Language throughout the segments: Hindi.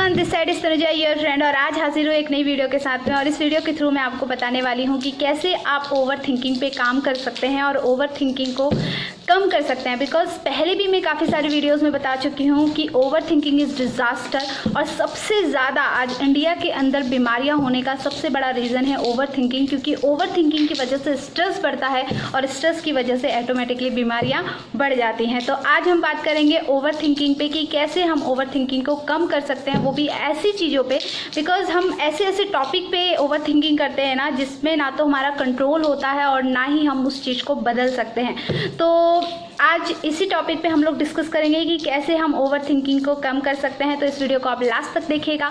Everyone, this side is Tanuja your friend और आज हाजिर हूँ एक नई वीडियो के साथ में। और इस वीडियो के थ्रू मैं आपको बताने वाली हूँ कि कैसे आप ओवर थिंकिंग पे काम कर सकते हैं और ओवर थिंकिंग को कम कर सकते हैं। बिकॉज पहले भी मैं काफ़ी सारी वीडियोस में बता चुकी हूँ कि ओवर थिंकिंग इज़ डिज़ास्टर और सबसे ज़्यादा आज इंडिया के अंदर बीमारियाँ होने का सबसे बड़ा रीज़न है ओवर थिंकिंग, क्योंकि ओवर थिंकिंग की वजह से स्ट्रेस बढ़ता है और स्ट्रेस की वजह से ऑटोमेटिकली बीमारियाँ बढ़ जाती हैं। तो आज हम बात करेंगे ओवर थिंकिंग पे कि कैसे हम ओवर थिंकिंग को कम कर सकते हैं, वो भी ऐसी चीज़ों पे। बिकॉज हम ऐसे टॉपिक पे ओवर थिंकिंग करते हैं ना, जिसमें ना तो हमारा कंट्रोल होता है और ना ही हम उस चीज़ को बदल सकते हैं। तो आज इसी टॉपिक पे हम लोग डिस्कस करेंगे कि कैसे हम ओवर थिंकिंग को कम कर सकते हैं। तो इस वीडियो को आप लास्ट तक देखिएगा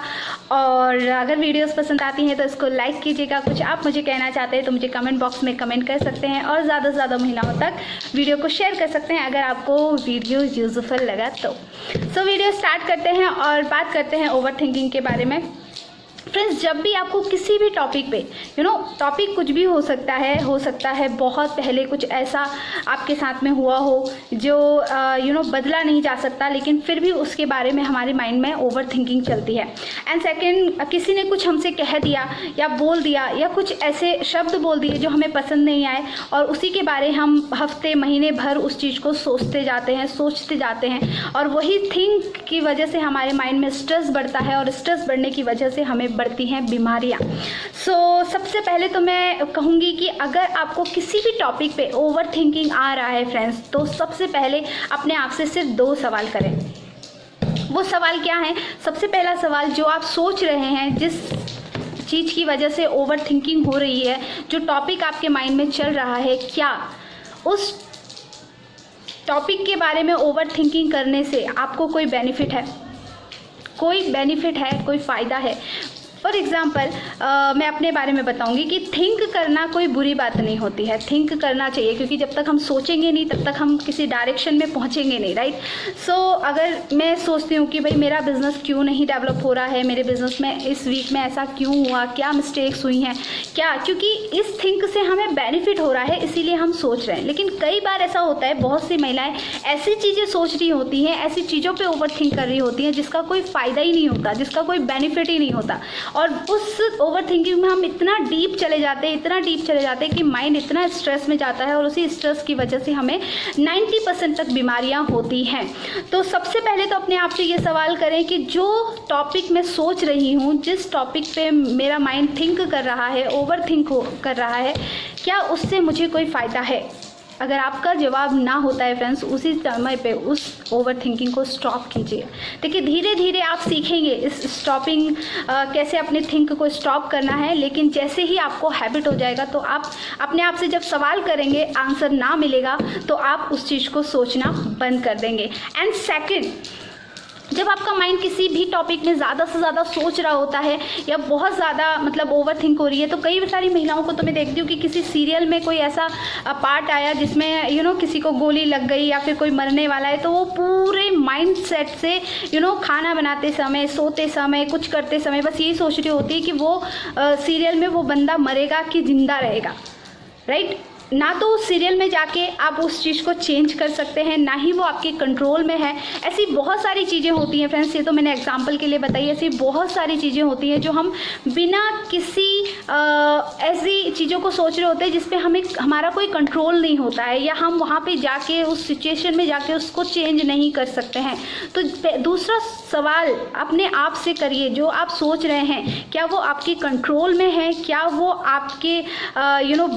और अगर वीडियोस पसंद आती हैं तो इसको लाइक कीजिएगा। कुछ आप मुझे कहना चाहते हैं तो मुझे कमेंट बॉक्स में कमेंट कर सकते हैं और ज़्यादा से ज़्यादा महिलाओं तक वीडियो को शेयर कर सकते हैं अगर आपको वीडियो यूजफुल लगा तो। वीडियो स्टार्ट करते हैं और बात करते हैं ओवर थिंकिंग के बारे में। फ्रेंड्स, जब भी आपको किसी भी टॉपिक पे टॉपिक कुछ भी हो सकता है बहुत पहले कुछ ऐसा आपके साथ में हुआ हो जो बदला नहीं जा सकता, लेकिन फिर भी उसके बारे में हमारे माइंड में ओवर थिंकिंग चलती है। एंड सेकंड, किसी ने कुछ हमसे कह दिया या बोल दिया या कुछ ऐसे शब्द बोल दिए जो हमें पसंद नहीं आए और उसी के बारे हम हफ्ते महीने भर उस चीज़ को सोचते जाते हैं और वही थिंक की वजह से हमारे माइंड में स्ट्रेस बढ़ता है और स्ट्रेस बढ़ने की वजह से हमें बढ़ती हैं बीमारियां। सबसे पहले तो मैं कहूँगी कि अगर आपको किसी भी टॉपिक पे ओवर थिंकिंग आ रहा है फ्रेंड्स, तो सबसे पहले अपने आप से सिर्फ 2 सवाल करें। वो सवाल क्या है? सबसे पहला सवाल, जो आप सोच रहे हैं, जिस चीज़ की वजह से ओवर थिंकिंग हो रही है, जो टॉपिक आपके माइंड में चल रहा है, क्या उस टॉपिक के बारे में ओवर थिंकिंग करने से आपको कोई बेनिफिट है, कोई फ़ायदा है? फॉर एग्ज़ाम्पल मैं अपने बारे में बताऊंगी कि थिंक करना कोई बुरी बात नहीं होती है, थिंक करना चाहिए, क्योंकि जब तक हम सोचेंगे नहीं तब तक हम किसी डायरेक्शन में पहुंचेंगे नहीं, राइट। अगर मैं सोचती हूँ कि भाई मेरा बिज़नेस क्यों नहीं डेवलप हो रहा है, मेरे बिज़नेस में इस वीक में ऐसा क्यों हुआ, क्या मिस्टेक्स हुई हैं, क्या, क्योंकि इस थिंक से हमें बेनिफिट हो रहा है इसीलिए हम सोच रहे हैं। लेकिन कई बार ऐसा होता है, बहुत सी महिलाएँ ऐसी चीज़ें सोच रही होती हैं, ऐसी चीज़ों पर ओवर थिंक कर रही होती हैं जिसका कोई फ़ायदा ही नहीं होता, जिसका कोई बेनिफिट ही नहीं होता। और उस ओवर थिंकिंग में हम इतना डीप चले जाते हैं कि माइंड इतना स्ट्रेस में जाता है और उसी स्ट्रेस की वजह से हमें 90% तक बीमारियां होती हैं। तो सबसे पहले तो अपने आप से ये सवाल करें कि जो टॉपिक मैं सोच रही हूँ, जिस टॉपिक पे मेरा माइंड थिंक कर रहा है, ओवर थिंक कर रहा है, क्या उससे मुझे कोई फ़ायदा है? अगर आपका जवाब ना होता है फ्रेंड्स, उसी समय पे उस ओवर थिंकिंग को स्टॉप कीजिए। देखिए, धीरे धीरे आप सीखेंगे इस स्टॉपिंग कैसे अपने थिंक को स्टॉप करना है। लेकिन जैसे ही आपको हैबिट हो जाएगा तो आप अपने आप से जब सवाल करेंगे, आंसर ना मिलेगा तो आप उस चीज़ को सोचना बंद कर देंगे। एंड सेकेंड, जब आपका माइंड किसी भी टॉपिक में ज़्यादा से ज़्यादा सोच रहा होता है या बहुत ज़्यादा ओवर थिंक हो रही है, तो कई सारी महिलाओं को तो मैं देखती हूँ कि किसी सीरियल में कोई ऐसा पार्ट आया जिसमें किसी को गोली लग गई या फिर कोई मरने वाला है, तो वो पूरे माइंड सेट से खाना बनाते समय, सोते समय, कुछ करते समय बस यही सोच रही होती है कि वो सीरियल में वो बंदा मरेगा कि जिंदा रहेगा, राइट। ना तो उस सीरियल में जाके आप उस चीज़ को चेंज कर सकते हैं, ना ही वो आपके कंट्रोल में है। ऐसी बहुत सारी चीज़ें होती हैं फ्रेंड्स, ये तो मैंने एग्जांपल के लिए बताई। ऐसी बहुत सारी चीज़ें होती हैं जो हम बिना किसी ऐसी चीज़ों को सोच रहे होते हैं जिस पे हमारा कोई कंट्रोल नहीं होता है, या हम वहाँ पे जाके उस सिचुएशन में जाके उसको चेंज नहीं कर सकते हैं। तो दूसरा सवाल अपने आप से करिए, जो आप सोच रहे हैं क्या वो आपके कंट्रोल में है, क्या वो आपके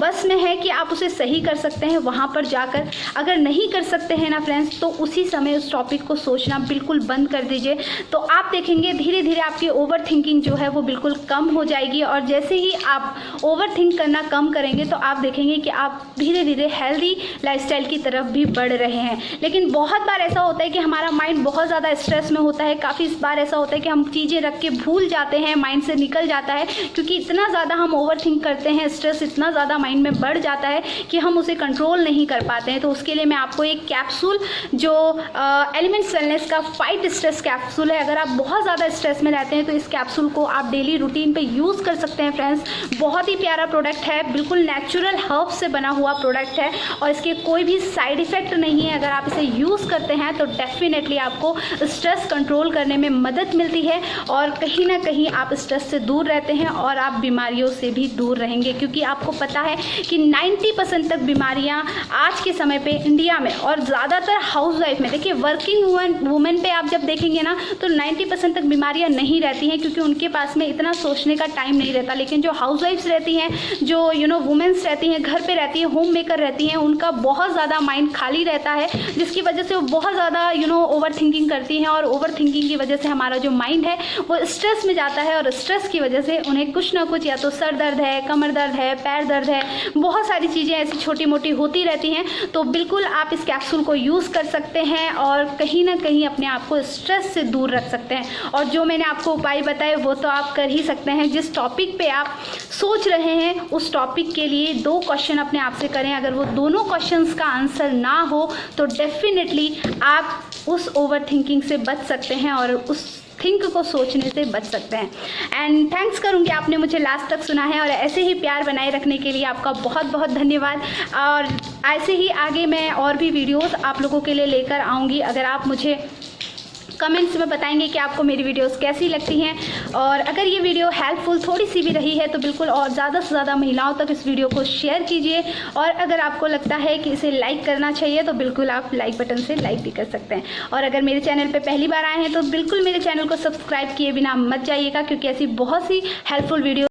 बस में है कि आप उसे सही कर सकते हैं वहाँ पर जाकर। अगर नहीं कर सकते हैं ना फ्रेंड्स, तो उसी समय उस टॉपिक को सोचना बिल्कुल बंद कर दीजिए। तो आप देखेंगे धीरे धीरे आपकी ओवर थिंकिंग जो है वो बिल्कुल कम हो जाएगी। और जैसे ही आप ओवर थिंक करना कम करेंगे तो आप देखेंगे कि आप धीरे धीरे हेल्दी लाइफस्टाइल की तरफ भी बढ़ रहे हैं। लेकिन बहुत बार ऐसा होता है कि हमारा माइंड बहुत ज़्यादा स्ट्रेस में होता है, काफ़ी बार ऐसा होता है कि हम चीज़ें रख के भूल जाते हैं, माइंड से निकल जाता है, क्योंकि इतना ज़्यादा हम ओवर थिंक करते हैं, स्ट्रेस इतना ज़्यादा माइंड में बढ़ जाता है कि हम उसे कंट्रोल नहीं कर पाते हैं, तो उसके लिए मैं आपको एक कैप्सूल जो एलिमेंट्स वेलनेस का फाइट स्ट्रेस कैप्सूल है, अगर आप बहुत ज़्यादा स्ट्रेस में रहते हैं तो इस कैप्सूल को आप डेली रूटीन पे यूज़ कर सकते हैं फ्रेंड्स। बहुत ही प्यारा प्रोडक्ट है, बिल्कुल नेचुरल हर्ब से बना हुआ प्रोडक्ट है और इसके कोई भी साइड इफ़ेक्ट नहीं है। अगर आप इसे यूज़ करते हैं तो डेफिनेटली आपको स्ट्रेस कंट्रोल करने में मदद मिलती है और कहीं ना कहीं आप स्ट्रेस से दूर रहते हैं और आप बीमारियों से भी दूर रहेंगे, क्योंकि आपको पता है कि 90% तक बीमारियां आज के समय पे इंडिया में और ज़्यादातर हाउसवाइफ में, देखिए वर्किंग वुमेन पे आप जब देखेंगे ना तो 90% तक बीमारियां नहीं रहती हैं, क्योंकि उनके पास में इतना सोचने का टाइम नहीं रहता। लेकिन जो हाउसवाइफ्स रहती हैं, जो वुमेन्स रहती हैं, घर पे रहती हैं, होम मेकर रहती हैं, उनका बहुत ज़्यादा माइंड खाली रहता है, जिसकी वजह से वो बहुत ज़्यादा ओवर थिंकिंग करती हैं और ओवर थिंकिंग की वजह से हमारा जो माइंड है वो स्ट्रेस में जाता है और स्ट्रेस की वजह से उन्हें कुछ ना कुछ, या तो सर दर्द है, कमर दर्द है, पैर दर्द है, बहुत सारी चीज़ें ऐसी छोटी मोटी होती रहती हैं। तो बिल्कुल आप इस कैप्सूल को यूज़ कर सकते हैं और कहीं ना कहीं अपने आप को स्ट्रेस से दूर रख सकते हैं। और जो मैंने आपको उपाय बताए वो तो आप कर ही सकते हैं। जिस टॉपिक पे आप सोच रहे हैं उस टॉपिक के लिए 2 क्वेश्चन अपने आप से करें। अगर वो दोनों क्वेश्चंस का आंसर ना हो तो डेफिनेटली आप उस ओवर थिंकिंग से बच सकते हैं और उस थिंक को सोचने से बच सकते हैं। एंड थैंक्स करूँगी आपने मुझे लास्ट तक सुना है और ऐसे ही प्यार बनाए रखने के लिए आपका बहुत बहुत धन्यवाद। और ऐसे ही आगे मैं और भी वीडियोस आप लोगों के लिए लेकर आऊँगी। अगर आप मुझे कमेंट्स में बताएंगे कि आपको मेरी वीडियोस कैसी लगती हैं और अगर ये वीडियो हेल्पफुल थोड़ी सी भी रही है तो बिल्कुल और ज़्यादा से ज़्यादा महिलाओं तक इस वीडियो को शेयर कीजिए। और अगर आपको लगता है कि इसे लाइक करना चाहिए तो बिल्कुल आप लाइक बटन से लाइक भी कर सकते हैं। और अगर मेरे चैनल पर पहली बार आए हैं तो बिल्कुल मेरे चैनल को सब्सक्राइब किए बिना मत जाइएगा, क्योंकि ऐसी बहुत सी हेल्पफुल वीडियो